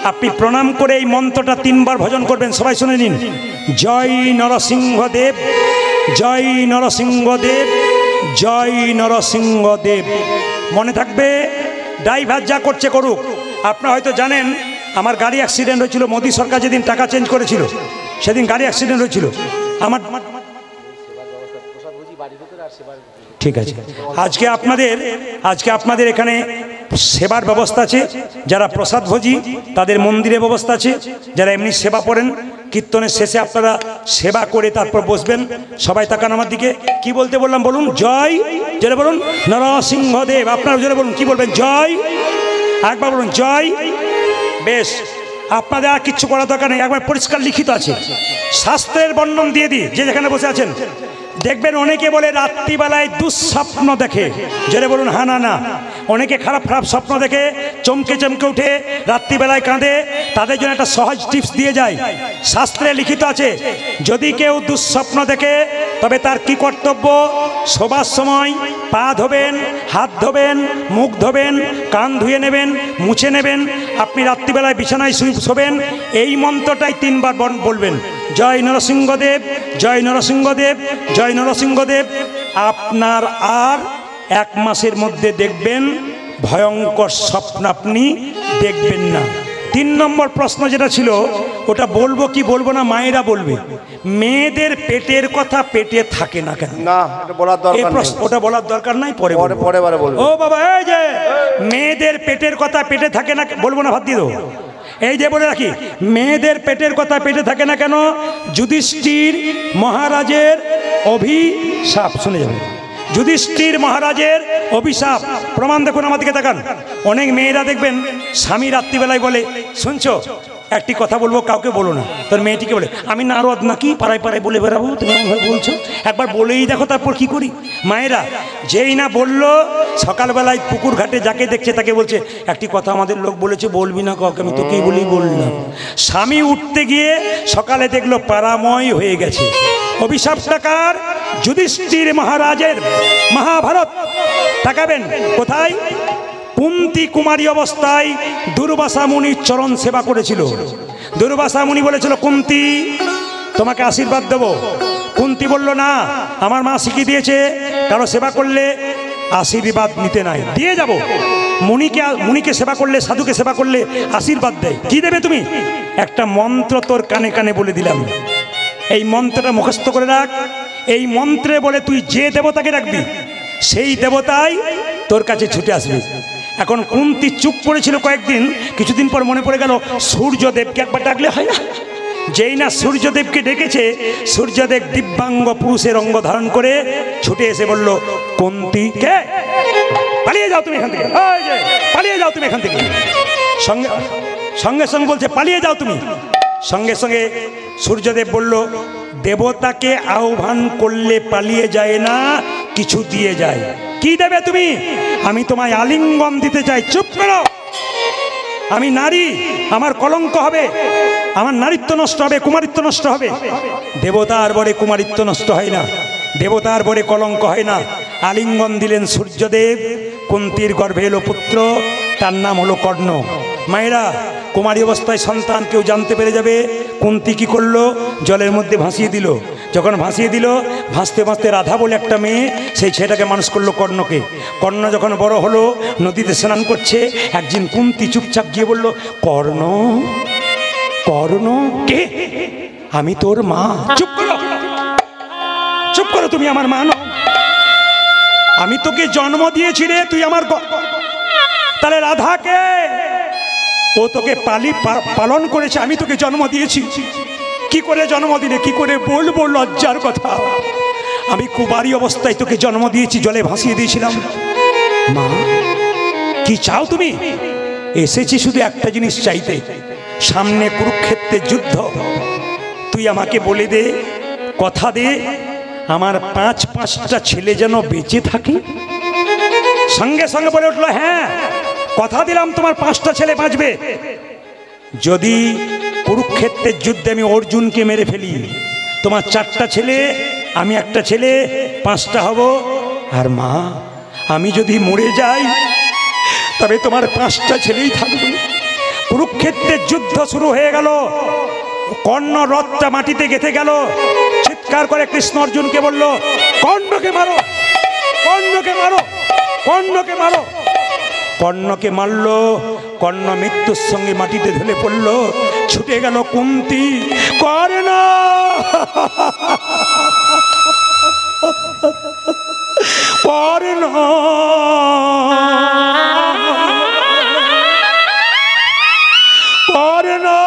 আপনি প্রণাম করে এই মন্ত্রটা 3 বার ভজন করবেন। সবাই শুনে নিন। জয় নরসিংহদেব, জয় নরসিংহদেব, জয় নরসিংহদেব। মনে থাকবে, ড্রাইভার যা করছে করুক। আপনারা হয়তো জানেন আমার গাড়ি অ্যাক্সিডেন্ট হয়েছিল, মোদী সরকার যেদিন টাকা চেঞ্জ করেছিল সেদিন গাড়ি অ্যাক্সিডেন্ট হয়েছিল আমার। ঠিক আছে, আজকে আপনাদের এখানে সেবার ব্যবস্থা আছে। যারা প্রসাদ ভোজি তাদের মন্দিরে ব্যবস্থা আছে। যারা এমনি সেবা করেন, কীর্তনের শেষে আপনারা সেবা করে তারপর বসবেন। সবাই তাকান আমার দিকে। কি বলতে বললাম বলুন? জয়, জোরে বলুন নরসিংহদেব। আপনারা জোরে বলুন, কি বলবেন? জয়। একবার বলুন জয়। বেশ, আপনাদের আর কিচ্ছু করার দরকার নেই, একবার পরিষ্কার লিখিত আছে। শাস্ত্রের বর্ণন দিয়ে দিই, যে যেখানে বসে আছেন। দেখবেন অনেকে বলে রাত্রিবেলায় দুঃস্বপ্ন দেখে। জোরে বলুন হ্যাঁ না না। অনেকে খারাপ খারাপ স্বপ্ন দেখে, চমকে চমকে উঠে, রাত্রিবেলায় কাঁদে। তাদের জন্য একটা সহজ টিপস দিয়ে যায়। শাস্ত্রে লিখিত আছে, যদি কেউ দুঃস্বপ্ন দেখে তবে তার কি কর্তব্য? শোবার সময় পা ধোবেন, হাত ধোবেন, মুখ ধোবেন, কান ধুয়ে নেবেন, মুছে নেবেন। আপনি রাত্রিবেলায় বিছানায় শোবেন, এই মন্ত্রটাই 3 বার বলবেন। জয় নরসিংহদেব, জয় নরসিংহদেব, জয় নরসিংহদেব। আপনার আর 1 মাসের মধ্যে দেখবেন ভয়ঙ্কর স্বপ্ন আপনি দেখবেন না। 3 নম্বর প্রশ্ন যেটা ছিল, ওটা বলবো কি বলবো না মায়েরা বলবে। মেয়েদের পেটের কথা পেটে থাকে না কেন? না, এটা বলার দরকার নেই। ওটা বলার দরকার নাই, পরে বলবো। ও বাবা, এই যে মেয়েদের পেটের কথা পেটে থাকে না, বলবো না, ভাত দিয়ে দেবো। এই যে বলে রাখি, মেয়েদের পেটের কথা পেটে থাকে না কেন? যুধিষ্ঠির মহারাজের অভিশাপ। শুনে যাবেন, যুধিষ্ঠির মহারাজের অভিশাপ। প্রমাণ দেখুন, আমার দিকে তাকান। অনেক মেয়েরা দেখবেন স্বামী রাত্রিবেলায় বলে, শুনছো একটি কথা বলবো, কাউকে বলো না। তোর মেয়েটিকে বলে, আমি নারদ নাকি পাড়ায় পাড়ায় বলে বেড়াবো, তুমি এমনভাবে বলছো, একবার বলেই দেখো তারপর কি করি। মায়েরা যেই না বললো, সকালবেলায় পুকুর ঘাটে যাকে দেখছে তাকে বলছে, একটি কথা আমাদের লোক বলেছে, বলবি না কাউকে, আমি তোকেই বলেই বললাম। স্বামী উঠতে গিয়ে সকালে দেখলো পাড়াময় হয়ে গেছে। অভিশাপটা কার? যুধিষ্ঠির মহারাজের। মহাভারত তাকাবেন কোথায়? কুন্তী কুমারী অবস্থায় দুর্বাসা মুনির চরণ সেবা করেছিল। দুর্বাসা মুনি বলেছিল, কুন্তী তোমাকে আশীর্বাদ দেবো। কুন্তী বলল, না, আমার মা শিখিয়ে দিয়েছে কারো সেবা করলে আশীর্বাদ নিতে নাই, দিয়ে যাব। মুনিকে সেবা করলে, সাধুকে সেবা করলে আশীর্বাদ দেয়। কি দেবে তুমি? একটা মন্ত্র তোর কানে কানে বলে দিলাম, এই মন্ত্রটা মুখস্থ করে রাখ। এই মন্ত্রে বলে তুই যে দেবতাকে রাখবি, সেই দেবতাই তোর কাছে ছুটে আসবে। এখন কুন্তী চুপ করেছিল কয়েকদিন, কিছুদিন পর মনে পড়ে গেল সূর্যদেবকে একবার ডাকলে হয় না? যেই না সূর্যদেবকে ডেকেছে, সূর্যদেব দিব্যাঙ্গ পুরুষের অঙ্গ ধারণ করে ছুটে এসে বলল, কুন্তী কে? পালিয়ে যাও তুমি এখান থেকে, পালিয়ে যাও তুমি এখান থেকে। সঙ্গে সঙ্গে বলছে, পালিয়ে যাও তুমি। সঙ্গে সঙ্গে সূর্যদেব বলল, দেবতাকে আহ্বান করলে পালিয়ে যায় না, কিছু দিয়ে যায়। কি দেবে তুমি? আমি তোমায় আলিঙ্গন দিতে চাই। চুপ করো, আমি নারী, আমার কলঙ্ক হবে, আমার নারীত্ব নষ্ট হবে, কুমারিত্ব নষ্ট হবে। দেবতার বরে কুমারিত্ব নষ্ট হয় না, দেবতার বরে কলঙ্ক হয় না। আলিঙ্গন দিলেন সূর্যদেব। কুন্তীর গর্ভে এলো পুত্র, তার নাম হলো কর্ণ। মায়েরা, কুমারী অবস্থায় সন্তান কেউ জানতে পেরে যাবে। কুন্তী কি করলো? জলের মধ্যে ভাসিয়ে দিল। যখন ভাসিয়ে দিল, ভাসতে ভাসতে রাধা বলে একটা মেয়ে, সেই ছেলেটাকে মানুষ করলো কর্ণকে। কর্ণ যখন বড় হলো, নদীতে স্নান করছে, একদিন কুন্তী চুপচাপ গিয়ে বলল, কর্ণ, কর্ণ কে? আমি তোর মা। চুপ করো, চুপ করো, তুমি আমার মা নও। আমি তোকে জন্ম দিয়েছি রে, তুই আমার। তাহলে রাধাকে? ও তোকে পালন করেছে, আমি তোকে জন্ম দিয়েছি। কি করে জন্ম দিলে? কি করে বলবো লজ্জার কথা? আমি কুমারী অবস্থায় তোকে জন্ম দিয়েছি, জলে ভাসিয়ে দিয়েছিলাম। মা, কি চাও তুমি? এসেছি শুধু একটা জিনিস চাইতে, সামনে কুরুক্ষেত্রের যুদ্ধ, তুই আমাকে বলে দে, কথা দে, আমার পাঁচটা ছেলে যেন বেঁচে থাকে। সঙ্গে সঙ্গে বলে উঠলো, হ্যাঁ কথা দিলাম তোমার 5টা ছেলে বাঁচবে যদি কুরুক্ষেত্রের যুদ্ধে আমি অর্জুনকে মেরে ফেলি। তোমার 4টা ছেলে, আমি একটা ছেলে, 5টা হব। আর মা, আমি যদি মরে যাই তবে তোমার 5টা ছেলেই থাকবে। কুরুক্ষেত্রের যুদ্ধ শুরু হয়ে গেল, কর্ণ রথটা মাটিতে গেঁথে গেল। চিৎকার করে কৃষ্ণ অর্জুনকে বলল, কর্ণকে মারো, কর্ণকে মারো, কর্ণকে মারো। কর্ণকে মারল, কর্ণ মৃত্যুর সঙ্গে মাটিতে ঢলে পড়ল। ছুটে গেল কুন্তি, করে না করে না করে না।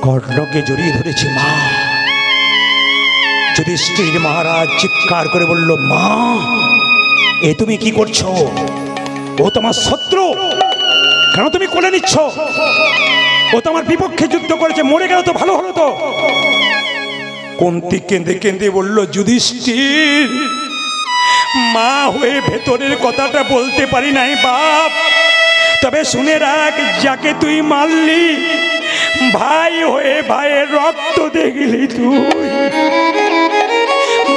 কর্ণকে জড়িয়ে ধরেছে মা। যুধিষ্ঠির মহারাজ চিৎকার করে বলল, মা এ তুমি কি করছো? ও তোমার শত্রু, কেন তুমি কোলে নিচ্ছ? ও তোমার বিপক্ষে যুদ্ধ করেছে, মরে গেল তো ভালো হলো তো। কুন্তি কেঁদে কেঁদে বলল, যুধিষ্ঠির, মা হয়ে ভেতরের কথাটা বলতে পারি নাই বাপ, তবে শুনে রাখ, যাকে তুই মারলি ভাই হয়ে ভাইয়ের রক্ত দেখলি তুই।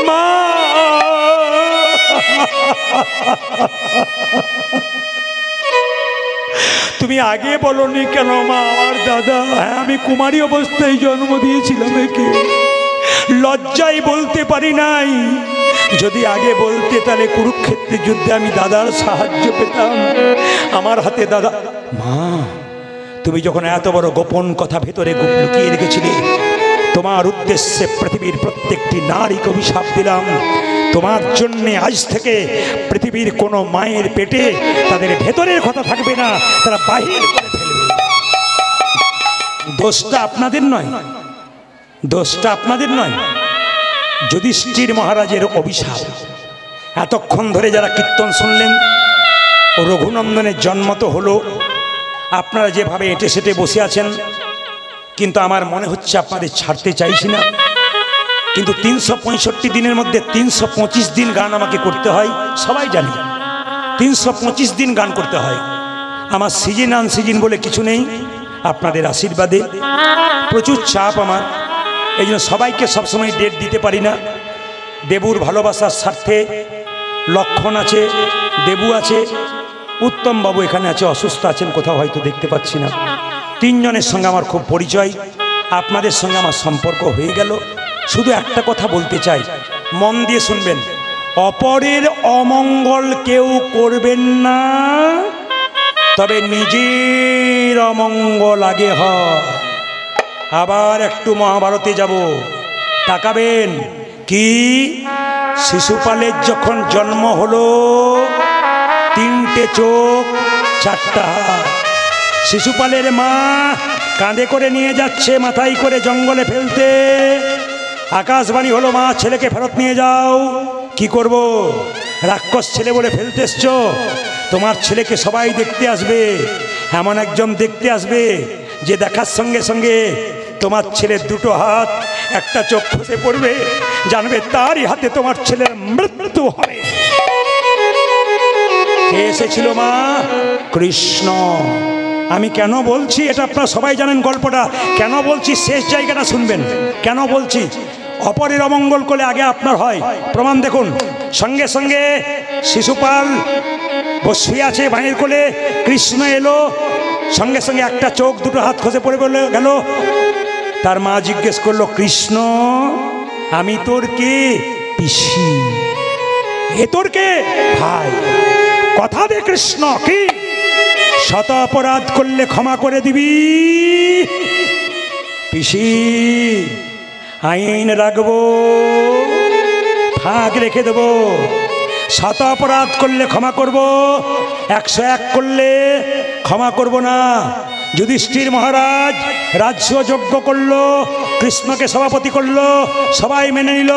মা তুমি আগে বলনি কেন মা? আমার দাদা, হ্যাঁ আমি কুমারী অবস্থায় জন্ম দিয়েছিলাম একে, লজ্জায় বলতে পারি নাই। যদি আগে বলতে তাহলে কুরুক্ষেত্রের যুদ্ধে আমি দাদার সাহায্য পেতাম। আমার হাতে দাদা। মা, তুমি যখন এত বড় গোপন কথা ভেতরে লুকিয়ে রেখেছিলে, তোমার উদ্দেশ্যে পৃথিবীর প্রত্যেকটি নারীকে অভিশাপ দিলাম। তোমার জন্যে আজ থেকে পৃথিবীর কোনো মায়ের পেটে তাদের ভেতরের কথা থাকবে না, তারা বাহির করে ফেলবে। দোষটা আপনাদের নয়, দোষটা আপনাদের নয়, যুধিষ্ঠির মহারাজের অভিশাপ। এতক্ষণ ধরে যারা কীর্তন শুনলেন, ও রঘুনন্দনের জন্ম তো হলো, আপনারা যেভাবে এঁটে সেটে বসে আছেন, কিন্তু আমার মনে হচ্ছে আপনাদের ছাড়তে চাইছি না। কিন্তু 365 দিনের মধ্যে 325 দিন গান আমাকে করতে হয়, সবাই জানি 325 দিন গান করতে হয়। আমার সিজন আনসিজন বলে কিছু নেই, আপনাদের আশীর্বাদে প্রচুর চাপ আমার, এই জন্য সবাইকে সবসময় ডেট দিতে পারি না। দেবুর ভালোবাসার স্বার্থে লক্ষণ আছে, দেবু আছে, উত্তম বাবু এখানে আছে, অসুস্থ আছেন কোথাও হয়তো দেখতে পাচ্ছি না। 3 জনের সঙ্গে আমার খুব পরিচয়, আপনাদের সঙ্গে আমার সম্পর্ক হয়ে গেল। শুধু একটা কথা বলতে চাই, মন দিয়ে শুনবেন, অপরের অমঙ্গল কেউ করবেন না, তবে নিজের অমঙ্গল আগে হয়। আবার একটু মহাভারতে যাব, তাকাবেন। কি শিশুপালের যখন জন্ম হলো, 3টে চোখ 4টা হাত, শিশুপালের মা কাঁধে করে নিয়ে যাচ্ছে, মাথায় করে জঙ্গলে ফেলতে। আকাশবাণী হলো, মা ছেলেকে ফেরত নিয়ে যাও। কি করব? রাক্ষস ছেলে বলে ফেলতে এসছো, তোমার ছেলেকে সবাই দেখতে আসবে, এমন একজন দেখতে আসবে যে দেখার সঙ্গে সঙ্গে তোমার ছেলের 2টো হাত, একটা চোখ খসে পড়বে, জানবে তারই হাতে তোমার ছেলের মৃত্যু হবে। কে এসেছিল মা? কৃষ্ণ। আমি কেন বলছি এটা আপনারা সবাই জানেন গল্পটা, কেন বলছি শেষ জায়গাটা শুনবেন। কেন বলছি? অপরের অমঙ্গল করলে আগে আপনার হয়, প্রমাণ দেখুন। সঙ্গে সঙ্গে শিশুপাল শুয়ে আছে ভাইয়ের কোলে, কৃষ্ণ এলো, সঙ্গে সঙ্গে একটা চোখ 2টো হাত খসে পড়ে গেল। তার মা জিজ্ঞেস করলো, কৃষ্ণ আমি তোর কে? পিসি। এ তোর কে? ভাই। কথা দে কৃষ্ণ, কি শত অপরাধ করলে ক্ষমা করে দিবি? পিসি আইন রাখবো, ফাঁক রেখে দেবো, শত অপরাধ করলে ক্ষমা করব, 101 করলে ক্ষমা করব না। যুধিষ্ঠির মহারাজ রাজ্য যজ্ঞ করলো, কৃষ্ণকে সভাপতি করলো, সবাই মেনে নিল,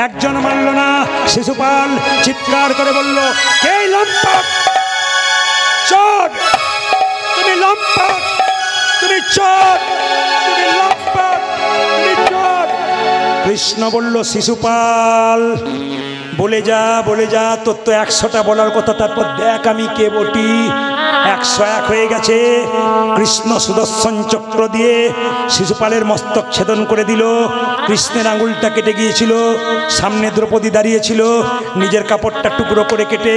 একজন মানল না। শিশুপাল চিৎকার করে বলল, কে লম্পট, চোর, তুমি লম্পট, তুমি চোর, তুমি লম্পট, তুমি চোর। কৃষ্ণ বলল, শিশুপাল বলে যা, তোর তো 100টা বলার কথা, তারপর দেখ আমি কে বটি। 101 হয়ে গেছে। কৃষ্ণ সুদর্শন চক্র দিয়ে শিশুপালের মস্তক ছেদন করে দিল। কৃষ্ণের আঙুলটা কেটে গিয়েছিল। সামনে দ্রৌপদী দাঁড়িয়েছিল, নিজের কাপড়টা টুকরো করে কেটে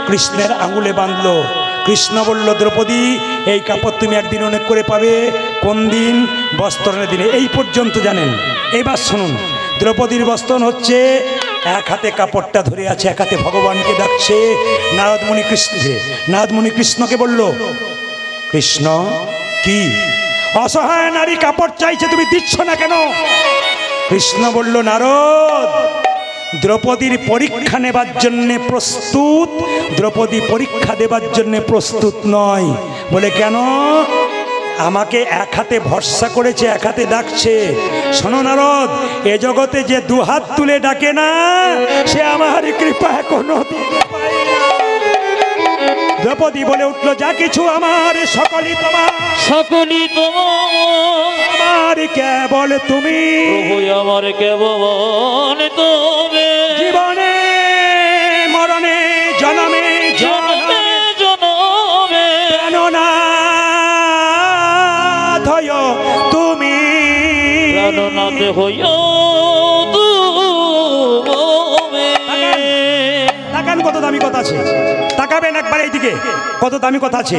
কৃষ্ণের আঙুলে বাঁধলো। কৃষ্ণ বলল, দ্রৌপদী এই কাপড় তুমি একদিন অনেক করে পাবে। কোন দিন? বস্ত্রণের দিনে। এই পর্যন্ত জানেন। এবার শুনুন, দ্রৌপদীর বস্ত্রণ হচ্ছে, এক হাতে কাপড়টা ধরে আছে, এক হাতে ভগবানকে ডাকছে। নারদমুনি কৃষ্ণকে বলল, কৃষ্ণ কি অসহায় নারী কাপড় চাইছে, তুমি দিচ্ছ না কেন? কৃষ্ণ বলল, নারদ, দ্রৌপদীর পরীক্ষা নেবার জন্যে প্রস্তুত, দ্রৌপদী পরীক্ষা দেবার জন্যে প্রস্তুত নয়। বলে কেন? আমাকে এক হাতে ভরসা করেছে, এক হাতে ডাকছে। শোনো নারদ, এ জগতে যে দুহাত তুলে ডাকে না, সে আমার কৃপা এখনো দিতে পারে না। দ্রৌপদী বলে উঠল, যা কিছু আমার সকলই তোমার, সকলই তোমার, আমার কেবল তুমি, প্রভু আমার কেবল তুমি, জীবনে মরণে জনমে জনমে জনমে প্রাণনাথ হইও তুমি, প্রাণনাথ হইও তুমি। তাকান কত দামি কথা আছে, তাকাবেন একবার এইদিকে, কত দামি কথা আছে।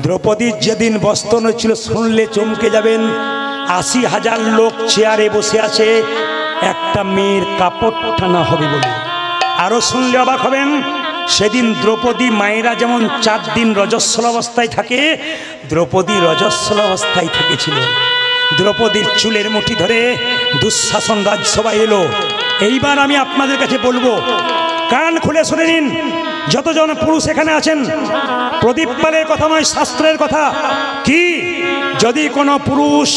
দ্রৌপদীর যেদিন বস্ত্র ছিল, শুনলে চমকে যাবেন। 80,000 লোক চেয়ারে বসে আছে, একটা মেয়ের কাপড় টানা হবে বলে। আরো শুনলে অবাক হবেন, সেদিন দ্রৌপদী মায়েরা যেমন 4 দিন রজস্বল অবস্থায় থাকে, দ্রৌপদী রজস্বল অবস্থায় থেকেছিল। দ্রৌপদীর চুলের মুঠি ধরে দুঃশাসন রাজসভায় এলো। এইবার আমি আপনাদের কাছে বলবো, কান খুলে শুনে নিন। যতজন পুরুষ এখানে আছেন, প্রদীপ পালের কথা নয়, শাস্ত্রের কথা। কি যদি কোনো পুরুষ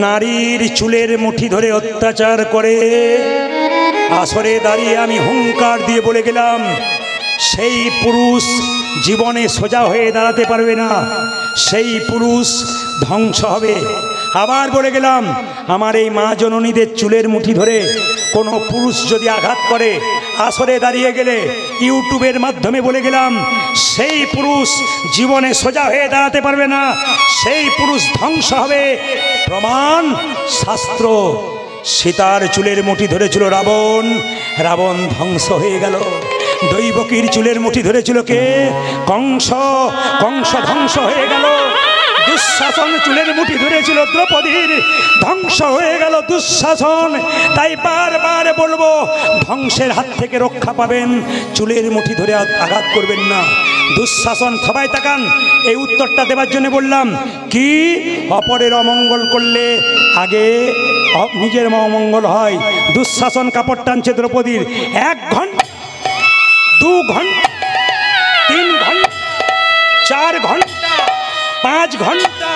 নারীর চুলের মুঠি ধরে অত্যাচার করে, আসরে দাঁড়িয়ে আমি হুঙ্কার দিয়ে বলে গেলাম, সেই পুরুষ জীবনে সোজা হয়ে দাঁড়াতে পারবে না, সেই পুরুষ ধ্বংস হবে। আবার বলে গেলাম, আমার এই মা জননীদের চুলের মুঠি ধরে কোনো পুরুষ যদি আঘাত করে, আসরে দাঁড়িয়ে গেলে ইউটিউবের মাধ্যমে বলে গেলাম, সেই পুরুষ জীবনে সোজা হয়ে দাঁড়াতে পারবে না, সেই পুরুষ ধ্বংস হবে। প্রমাণ শাস্ত্র। সীতার চুলের মুঠি ধরেছিল রাবণ, রাবণ ধ্বংস হয়ে গেল। দৈবকীর চুলের মুঠি ধরেছিল কে? কংস, কংস ধ্বংস হয়ে গেল। দুঃশাসন চুলের মুঠি ধরেছিল দ্রৌপদীর, ধ্বংস হয়ে গেল দুঃশাসন। তাই বারবার বলবো, ধ্বংসের হাত থেকে রক্ষা পাবেন, চুলের মুঠি ধরে আঘাত করবেন না। দুঃশাসন, সবাই তাকান, এই উত্তরটা দেবার জন্য বললাম। কি অপরের অমঙ্গল করলে আগে নিজের অমঙ্গল হয়। দুঃশাসন কাপড় টানছে দ্রৌপদীর। 1 ঘন্টা, 2 ঘন্টা, 3 ঘন্টা, 4 ঘন্টা, 5 ঘন্টা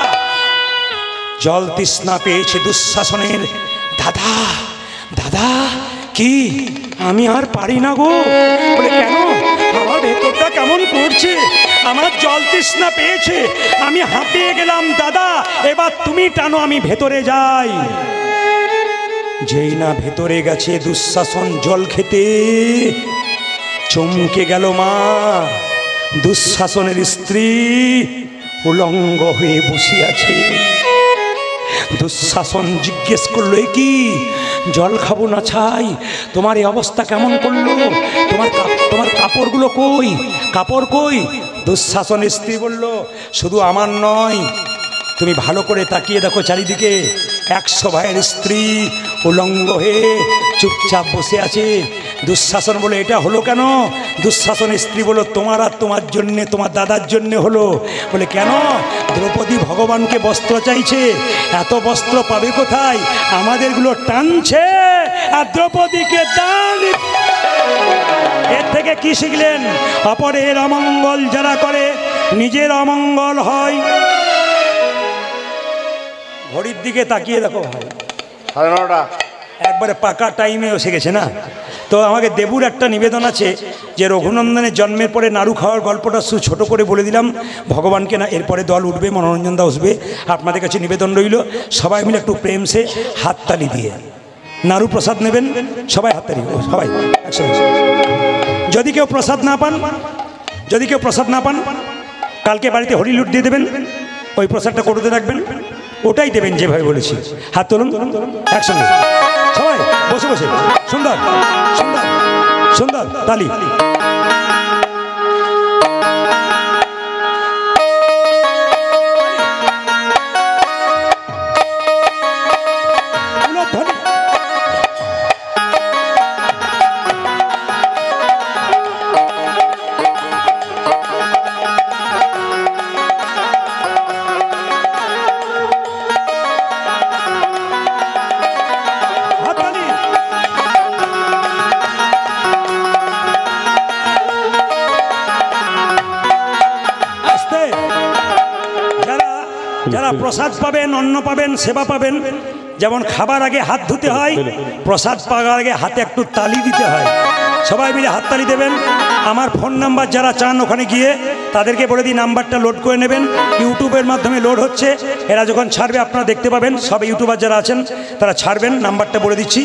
জল তৃষ্ণা পেয়েছে দুঃশাসনের। দাদা, দাদা, কি আমি আর পারি না গো। বলে কেন? আমার ভেতরটা কেমন করছে, আমার জল তৃষ্ণা পেয়েছে, আমি হাঁপিয়ে গেলাম। দাদা, এবার তুমি টানো, আমি ভেতরে যাই। যেই না ভেতরে গেছে দুঃশাসন জল খেতে, চমকে গেল মা। দুঃশাসনের স্ত্রী উলঙ্গ হয়ে বসে আছে। দুঃশাসন জিজ্ঞেস করলো, এ কি, জল খাবো না ছাই, তোমার এই অবস্থা কেমন করলো? তোমার কাপড়গুলো কই, কাপড় কই? দুঃশাসনের স্ত্রী বলল, শুধু আমার নয়, তুমি ভালো করে তাকিয়ে দেখো চারিদিকে, 100 ভাইয়ের স্ত্রী উলঙ্গ হয়ে চুপচাপ বসে আছে। দুঃশাসন বলে, এটা হলো কেন? দুঃশাসনের স্ত্রী বলল, তোমার আর তোমার জন্যে, তোমার দাদার জন্যে হলো। বলে কেন? দ্রৌপদী ভগবানকে বস্ত্র চাইছে, এত বস্ত্র পাবে কোথায়? আমাদেরগুলো টানছে আর দ্রৌপদীকে দান। এর থেকে কি শিখলেন? অপরের অমঙ্গল যারা করে, নিজের অমঙ্গল হয়। ঘড়ির দিকে তাকিয়ে দেখো ভাই, 9:30। একবারে পাকা টাইমে এসে গেছে না। তো আমাকে দেবুর একটা নিবেদন আছে যে রঘুনন্দনের জন্মের পরে নাড়ু খাওয়ার গল্পটা শুধু ছোটো করে বলে দিলাম ভগবানকে না, এরপরে দল উঠবে, মনোরঞ্জন দা আসবে। আপনাদের কাছে নিবেদন রইল সবাই মিলে একটু প্রেম সে হাততালি দিয়ে নাড়ু প্রসাদ নেবেন, সবাই হাততালি, সবাই একসাথে। যদি কেউ প্রসাদ না পান কালকে বাড়িতে হরি লুট দিয়ে দেবেন, ওই প্রসাদটা করতে রাখবেন, ওটাই দেবেন যেভাবে বলেছি। হাত তুলুন একসঙ্গে সবাই বসে বসে, সুন্দর সুন্দর সুন্দর তালি। যারা প্রসাদ পাবেন, অন্ন পাবেন, সেবা পাবেন, যেমন খাবার আগে হাত ধুতে হয়, প্রসাদ পাওয়ার আগে হাতে একটু তালি দিতে হয়। সবাই মিলে হাততালি দেবেন। আমার ফোন নাম্বার যারা চান ওখানে গিয়ে তাদেরকে বলে দিই নাম্বারটা লোড করে নেবেন, ইউটিউবের মাধ্যমে লোড হচ্ছে। এরা যখন ছাড়বে আপনারা দেখতে পাবেন, সব ইউটিউবার যারা আছেন তারা ছাড়বেন। নাম্বারটা বলে দিচ্ছি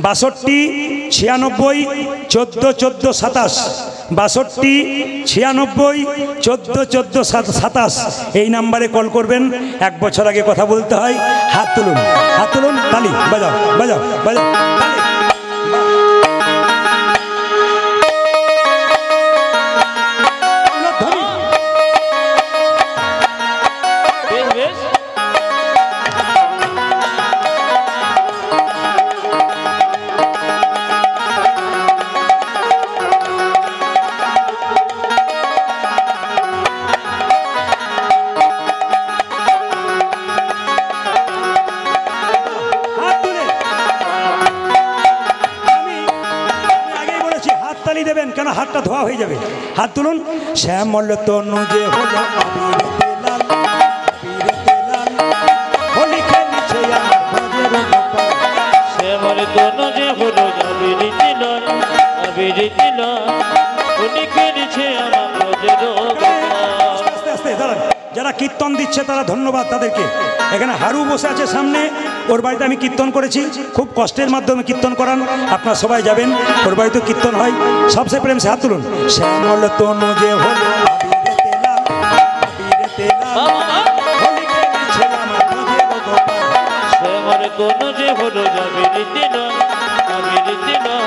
62 96 14 14 27, 62 96 14 14 27 এই নাম্বারে কল করবেন। 1 বছর আগে কথা বলতে হয়। হাত তুলুন, হাত তুলুন, তালি বাজাও বাজাও বাজাও, তালি। দেবেন কেন, হাতটা ধোয়া হয়ে যাবে। হাত তুলুন। শ্যামল তনু যে হলো আবিরেতে লাল, আবিরেতে লাল, হোলি খেলেছে আমার ভজের গোপাল। শ্যামল তনু যে হলো আবিরেতে লাল, আবিরেতে লাল, হোলি খেলেছে আমার ভজের গোপাল। আস্তে আস্তে দাঁড়ান, যারা কীর্তন দিচ্ছে তারা ধন্যবাদ তাদেরকে। এখানে হারু বসে আছে সামনে, ওর বাড়িতে আমি কীর্তন করেছি, খুব কষ্টের মাধ্যমে কীর্তন করান। আপনারা সবাই যাবেন, ওর বাড়িতে কীর্তন হয়। সবচেয়ে প্রেম সে হাত তুলুন। শ্যামল তনু যে হলো আবিরেতে লাল, আবিরেতে লাল, হোলি খেলেছে আমার ভজের গোপাল। শ্যামল তনু যে হলো আবিরেতে লাল, আবিরেতে লাল,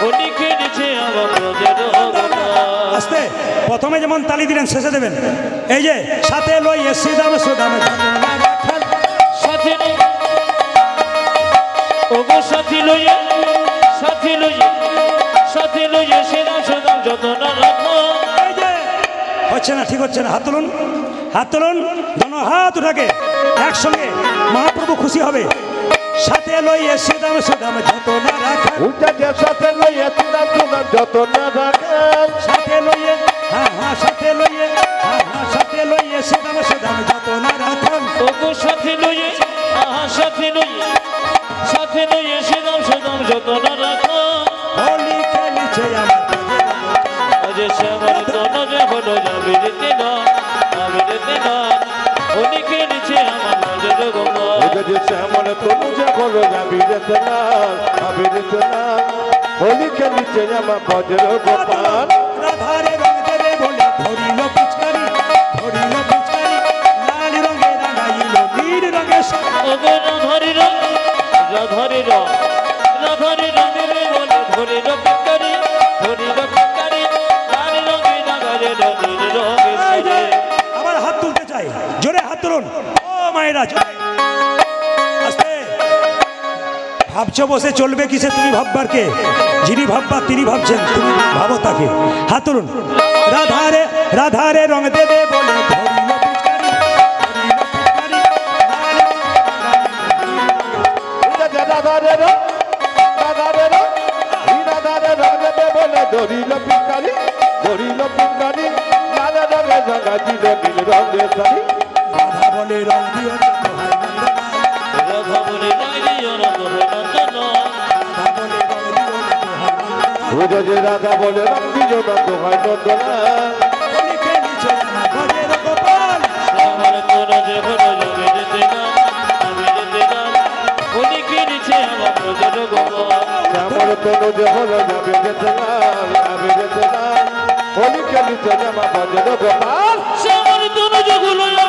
হোলি খেলেছে আমার ভজের গোপাল। আস্তে, প্রথমে যেমন তালি দিলেন শেষে দেবেন। এই যে সাথে লইয়ে শ্রীদাম সুদামে সাথে ওগো সাথী লইয়ে, সাথী লইয়ে, সাথী লইয়ে শ্রীদাম সুদাম যতন রাখো। এই যে হচ্ছে না, ঠিক হচ্ছে না। হাত তুলুন, হাত তুলুন, দোনো হাত উঠাকে একসঙ্গে, মহাপ্রভু খুশি হবে। সাথে লইয়ে শ্রীদাম সুদাম যত না রাখেন, সাথে লইয়ে শ্রীদাম সুদাম যত না রাখেন, সাথে লইয়ে, হ্যাঁ হ্যাঁ, সাথে লইয়ে, হ্যাঁ হ্যাঁ, সাথে লইয়ে শ্রীদাম সুদাম যত না রাখেন। ওগো সাথী লইয়ে, আহা সাথী লইয়ে, সাথী লইয়ে শ্রীদাম সুদাম যতন রাখো। হোলি খেলেছে আমার ভজের গোপাল। আজ শ্যামল তনু যে হলো আবিরেতে লাল, আবিরেতে লাল, হোলি খেলেছে আমার ভজের গোপাল। শ্যামল তনু যে হলো আবিরেতে লাল, আবিরেতে লাল, হোলি খেলেছে আমার ভজের গোপাল। রাধারে রং দেবে বলে ধরিল পিচকারি, ধরিল পিচকারি, লাল রঙে রাঙাইল নীল রঙে। ওগো রাধারি রং, রাধারি রং, রাধারি রং দেবে বলে ধরিল পিচকারি, ধরিল পিচকারি, লাল রঙে রাঙাইল নীল রঙে সাজে। আবার হাত তুলতে চাই, জোরে হাত তুলুন। ও মায়েরা, আস্তে। ভাবছো বসে চলবে কিসে, তুমি ভাববার কে? যিনি ভাববার তিনি ভাবছেন, তুমি ভাবো তাকে। হাত তুলুন। রাধারে, রাধারে রং দেবে বলে ধরিল পিচকারি, ধরিল পিচকারি, রাধারে রং, রাধারে রং, রাধারে রং দেবে বলে ধরিল পিচকারি, ধরিল পিচকারি, লাল রঙে রাঙা দিল নীল রঙে শাড়ি। রাধা বলে রং দিও যত হয় নন্দলাল, খবরে লাগিও না দোহাই নন্দন বুঝো যে রাধা বলে রং দিও না দোহাই নন্দলাল লিখে নিচে আমার ভজের গোপাল আমার তোর যে হলো যাবে যেতে না আমি যেতে না উনি কি নিচে আমার প্রজর গোপাল আমার তনু যে হলো যাবে যেতে লাল আমি যেতে লাল হোলি খেলিছে জামা বাজে গোপাল আমার তোর যে হলো